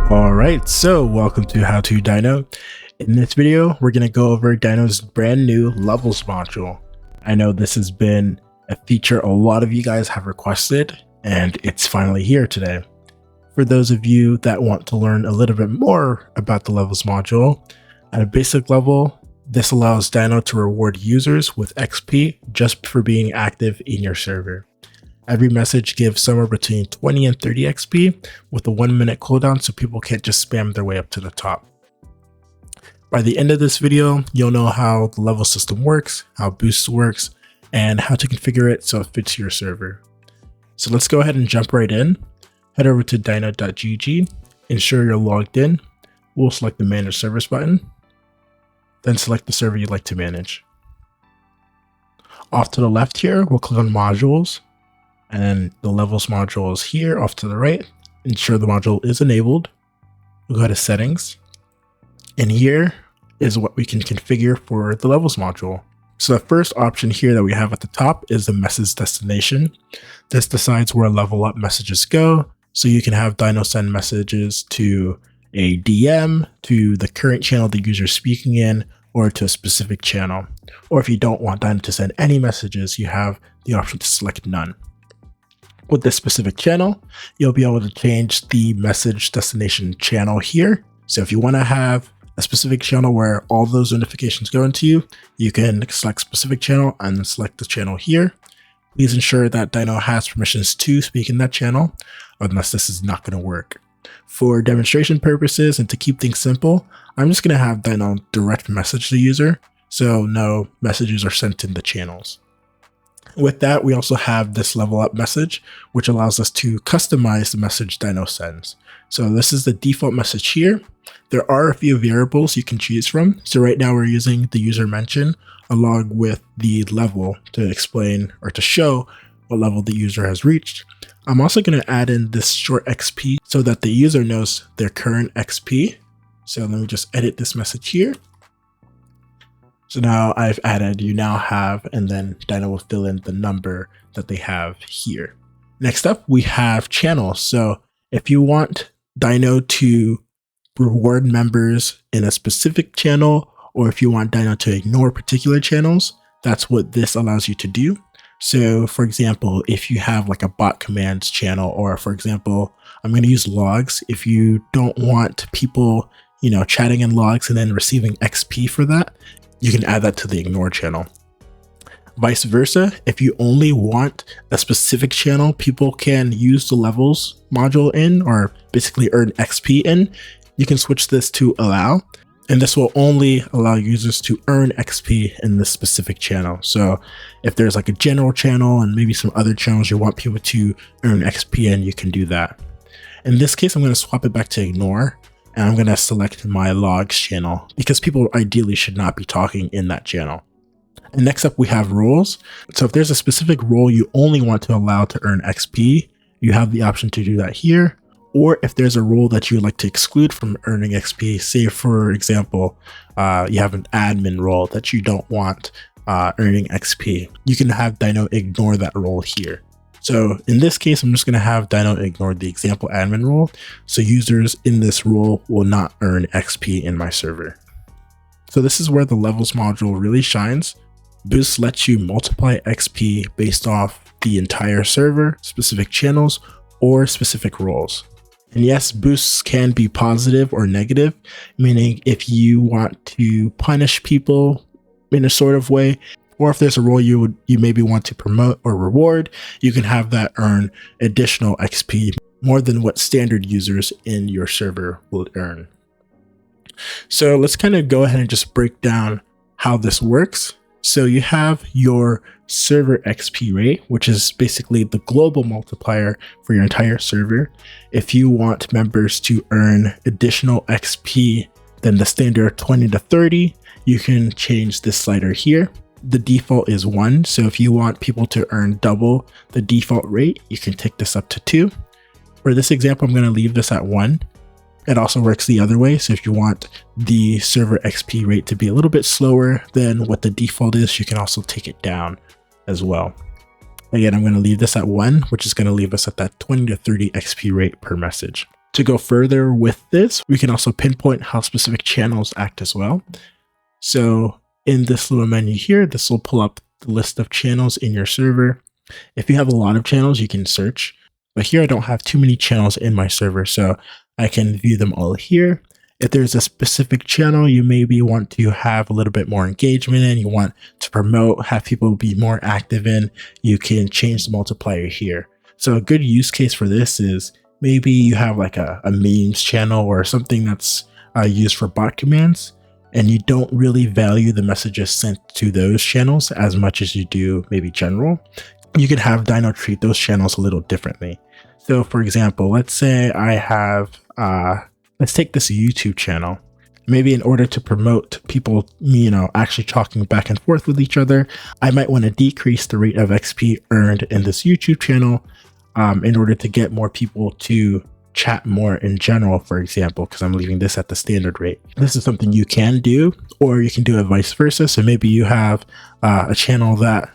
Alright, so welcome to How to Dyno. In this video, we're going to go over Dyno's brand new levels module. I know this has been a feature a lot of you guys have requested, and it's finally here today. For those of you that want to learn a little bit more about the levels module, at a basic level, this allows Dyno to reward users with XP just for being active in your server. Every message gives somewhere between 20 and 30 XP with a 1-minute cooldown, so people can't just spam their way up to the top. By the end of this video, you'll know how the level system works, how Boost works, and how to configure it so it fits your server. So let's go ahead and jump right in. Head over to dyno.gg, ensure you're logged in. We'll select the Manage Servers button, then select the server you'd like to manage. Off to the left here, we'll click on Modules. And then the levels module is here off to the right. Ensure the module is enabled. We'll go to settings. And here is what we can configure for the levels module. So the first option here that we have at the top is the message destination. This decides where level up messages go. So you can have Dyno send messages to a DM, to the current channel the user is speaking in, or to a specific channel. Or if you don't want Dyno to send any messages, you have the option to select none. With this specific channel, you'll be able to change the message destination channel here. So if you want to have a specific channel where all those notifications go into you can select specific channel and then select the channel here. Please ensure that Dyno has permissions to speak in that channel, unless this is not going to work. For demonstration purposes and to keep things simple, I'm just going to have Dyno direct message the user, so no messages are sent in the channels. With that, we also have this level up message, which allows us to customize the message Dyno sends. So this is the default message here. There are a few variables you can choose from. So right now we're using the user mention along with the level to explain or to show what level the user has reached. I'm also going to add in this short XP so that the user knows their current XP. So let me just edit this message here. So now I've added you now have, and then Dyno will fill in the number that they have here. Next up, we have channels. So if you want Dyno to reward members in a specific channel, or if you want Dyno to ignore particular channels, that's what this allows you to do. So for example, if you have like a bot commands channel, or for example, I'm going to use logs. If you don't want people, chatting in logs and then receiving XP for that, you can add that to the ignore channel. Vice versa, if you only want a specific channel people can use the levels module in, or basically earn XP in, you can switch this to allow, and this will only allow users to earn XP in this specific channel. So if there's like a general channel and maybe some other channels you want people to earn XP in, you can do that. In this case, I'm going to swap it back to ignore. And I'm going to select my logs channel because people ideally should not be talking in that channel. And next up, we have roles. So if there's a specific role you only want to allow to earn XP, you have the option to do that here. Or if there's a role that you would like to exclude from earning XP, say for example, you have an admin role that you don't want earning XP, you can have Dyno ignore that role here. So in this case, I'm just going to have Dyno ignore the example admin role, so users in this role will not earn XP in my server. So this is where the levels module really shines. Boost lets you multiply XP based off the entire server, specific channels, or specific roles. And yes, boosts can be positive or negative, meaning if you want to punish people in a sort of way, or if there's a role you maybe want to promote or reward, you can have that earn additional XP, more than what standard users in your server will earn. So let's kind of go ahead and just break down how this works. So you have your server XP rate, which is basically the global multiplier for your entire server. If you want members to earn additional XP than the standard 20 to 30, you can change this slider here. The default is 1, so if you want people to earn double the default rate, you can take this up to 2. For this example, I'm going to leave this at 1. It also works the other way, so if you want the server XP rate to be a little bit slower than what the default is, you can also take it down as well. Again, I'm going to leave this at 1, which is going to leave us at that 20 to 30 XP rate per message. To go further with this, we can also pinpoint how specific channels act as well. So in this little menu here, this will pull up the list of channels in your server. If you have a lot of channels, you can search, but here I don't have too many channels in my server, so I can view them all here. If there's a specific channel you maybe want to have a little bit more engagement in, you want to promote, have people be more active in, you can change the multiplier here. So a good use case for this is maybe you have like a memes channel or something that's used for bot commands, and you don't really value the messages sent to those channels as much as you do maybe general. You could have Dyno treat those channels a little differently. So for example, let's say I have, let's take this YouTube channel. Maybe in order to promote people, actually talking back and forth with each other, I might want to decrease the rate of XP earned in this YouTube channel in order to get more people to chat more in general, for example, because I'm leaving this at the standard rate. This is something you can do, or you can do it vice versa. So maybe you have a channel that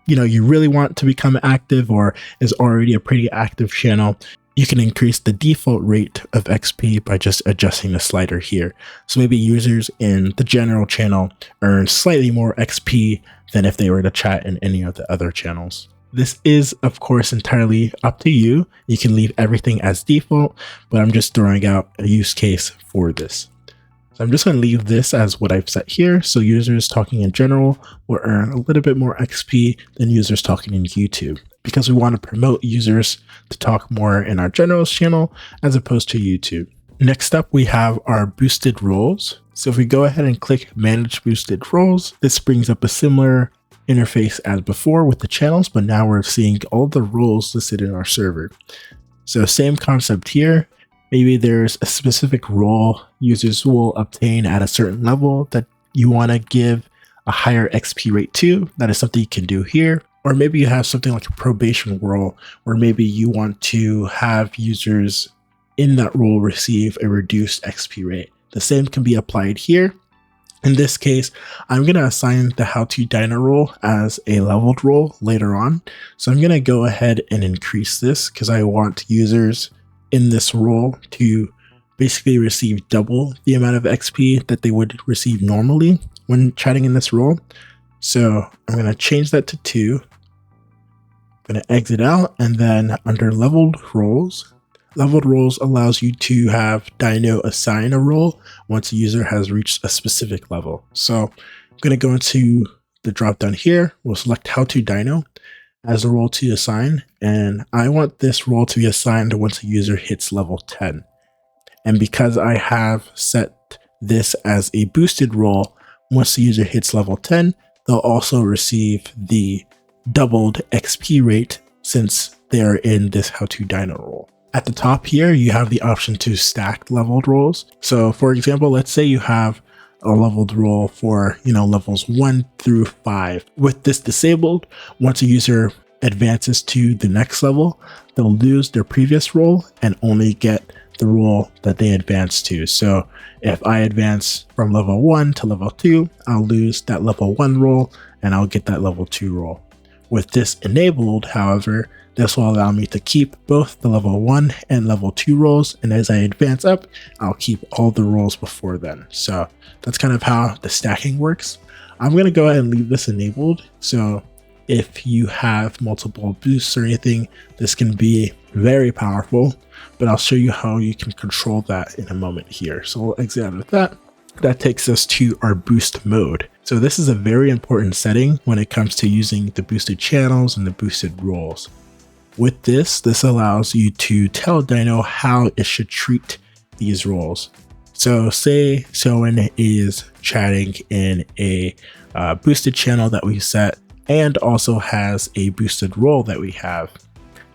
you really want to become active or is already a pretty active channel. You can increase the default rate of XP by just adjusting the slider here. So maybe users in the general channel earn slightly more XP than if they were to chat in any of the other channels. This is, of course, entirely up to you. You can leave everything as default, but I'm just throwing out a use case for this. So I'm just going to leave this as what I've set here. So users talking in general will earn a little bit more XP than users talking in YouTube, because we want to promote users to talk more in our generals channel as opposed to YouTube. Next up, we have our boosted roles. So if we go ahead and click manage boosted roles, this brings up a similar interface as before with the channels, but now we're seeing all the roles listed in our server. So same concept here. Maybe there's a specific role users will obtain at a certain level that you want to give a higher XP rate to. That is something you can do here. Or maybe you have something like a probation role, where maybe you want to have users in that role receive a reduced XP rate. The same can be applied here. In this case, I'm going to assign the How to Dyno role as a leveled role later on. So I'm going to go ahead and increase this because I want users in this role to basically receive double the amount of XP that they would receive normally when chatting in this role. So I'm going to change that to 2. I'm going to exit out, and then under leveled roles allows you to have Dyno assign a role once a user has reached a specific level. So I'm going to go into the drop down here. We'll select How to Dyno as a role to assign, and I want this role to be assigned once a user hits level 10. And because I have set this as a boosted role, once the user hits level 10, they'll also receive the doubled XP rate since they're in this How to Dyno role. At the top here, you have the option to stack leveled roles. So for example, let's say you have a leveled role for, levels 1 through 5. With this disabled, once a user advances to the next level, they'll lose their previous role and only get the role that they advanced to. So if I advance from level 1 to level 2, I'll lose that level 1 role and I'll get that level 2 role. With this enabled, however, this will allow me to keep both the level 1 and level 2 roles, and as I advance up, I'll keep all the roles before then. So that's kind of how the stacking works. I'm going to go ahead and leave this enabled, so if you have multiple boosts or anything, this can be very powerful, but I'll show you how you can control that in a moment here. So we'll exit out of that. That takes us to our boost mode. So this is a very important setting when it comes to using the boosted channels and the boosted roles. With this allows you to tell Dyno how it should treat these roles. So say someone is chatting in a boosted channel that we set and also has a boosted role that we have.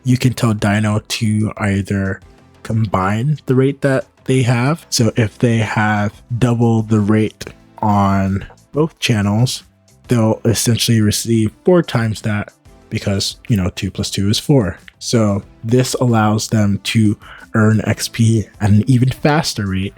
You can tell Dyno to either combine the rate that they have. So if they have double the rate on both channels, they'll essentially receive 4 times that, because 2 plus 2 is 4. So this allows them to earn XP at an even faster rate,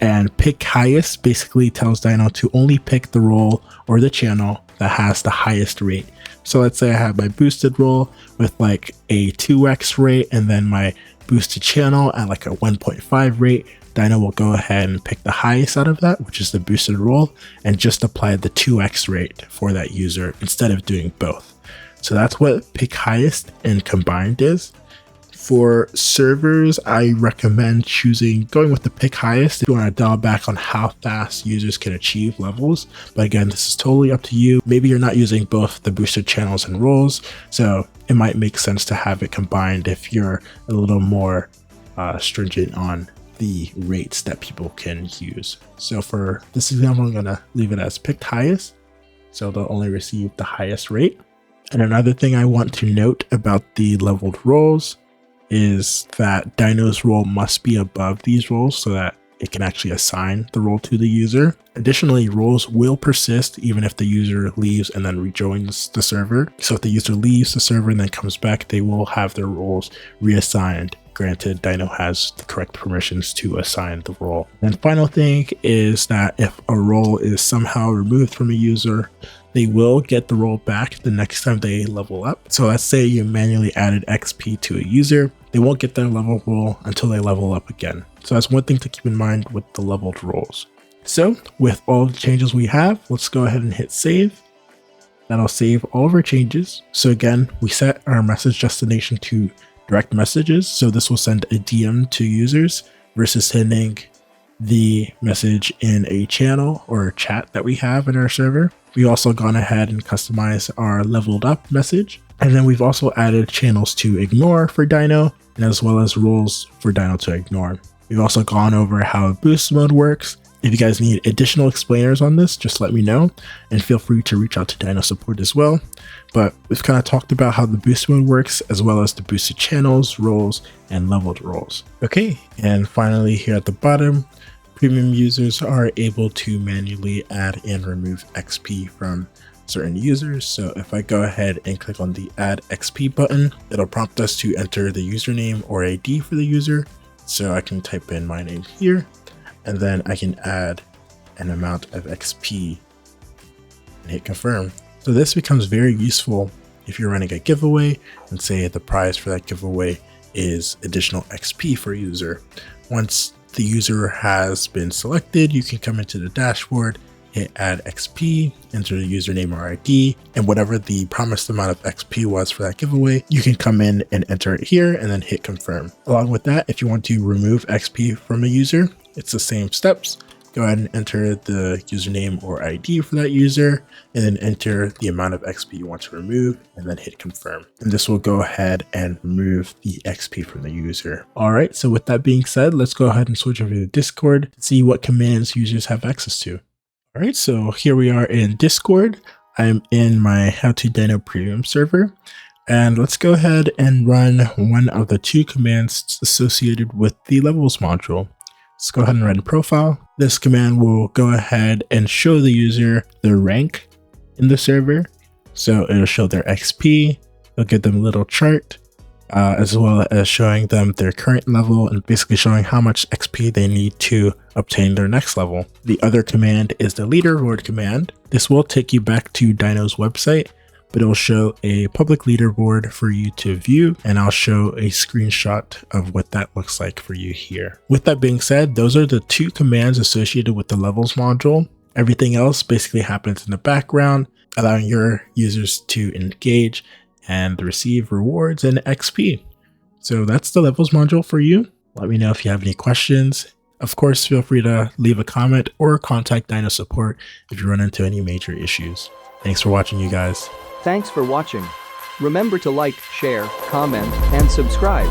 and pick highest basically tells Dyno to only pick the role or the channel that has the highest rate. So let's say I have my boosted roll with like a 2x rate and then my boosted channel at like a 1.5 rate. Dyno will go ahead and pick the highest out of that, which is the boosted roll, and just apply the 2x rate for that user instead of doing both. So that's what pick highest and combined is. For servers, I recommend going with the pick highest if you want to dial back on how fast users can achieve levels. But again, this is totally up to you. Maybe you're not using both the boosted channels and rolls, so it might make sense to have it combined if you're a little more stringent on the rates that people can use. So for this example, I'm going to leave it as picked highest, so they'll only receive the highest rate. And another thing I want to note about the leveled rolls is that Dyno's role must be above these roles so that it can actually assign the role to the user. Additionally, roles will persist even if the user leaves and then rejoins the server. So if the user leaves the server and then comes back, they will have their roles reassigned. Granted, Dyno has the correct permissions to assign the role. And final thing is that if a role is somehow removed from a user, they will get the role back the next time they level up. So let's say you manually added XP to a user, they won't get their level role until they level up again. So that's one thing to keep in mind with the leveled roles. So with all the changes we have, let's go ahead and hit save. That'll save all of our changes. So again, we set our message destination to direct messages. So this will send a DM to users versus sending the message in a channel or a chat that we have in our server. We also gone ahead and customized our leveled up message. And then we've also added channels to ignore for Dyno, and as well as roles for Dyno to ignore. We've also gone over how boost mode works. If you guys need additional explainers on this, just let me know, and feel free to reach out to Dyno support as well. But we've kind of talked about how the boost mode works, as well as the boosted channels, roles, and leveled roles. Okay, and finally here at the bottom, premium users are able to manually add and remove XP from certain users. So if I go ahead and click on the add XP button, it'll prompt us to enter the username or ID for the user. So I can type in my name here, and then I can add an amount of XP and hit confirm. So this becomes very useful if you're running a giveaway and say the prize for that giveaway is additional XP for a user. Once the user has been selected, you can come into the dashboard, hit add XP, enter the username or ID, and whatever the promised amount of XP was for that giveaway, you can come in and enter it here and then hit confirm. Along with that, if you want to remove XP from a user, it's the same steps. Go ahead and enter the username or ID for that user, and then enter the amount of XP you want to remove, and then hit confirm. And this will go ahead and remove the XP from the user. All right, so with that being said, let's go ahead and switch over to Discord and see what commands users have access to. All right, so here we are in Discord. I'm in my How to Dyno Premium server, and let's go ahead and run one of the two commands associated with the levels module. Let's go ahead and run profile. This command will go ahead and show the user their rank in the server. So it'll show their XP, it'll give them a little chart, as well as showing them their current level and basically showing how much XP they need to obtain their next level. The other command is the leaderboard command. This will take you back to Dyno's website, but it'll show a public leaderboard for you to view, and I'll show a screenshot of what that looks like for you here. With that being said, those are the two commands associated with the levels module. Everything else basically happens in the background, allowing your users to engage and receive rewards and XP. So that's the levels module for you. Let me know if you have any questions. Of course, feel free to leave a comment or contact Dyno support if you run into any major issues. Thanks for watching, you guys. Thanks for watching. Remember to like, share, comment, and subscribe.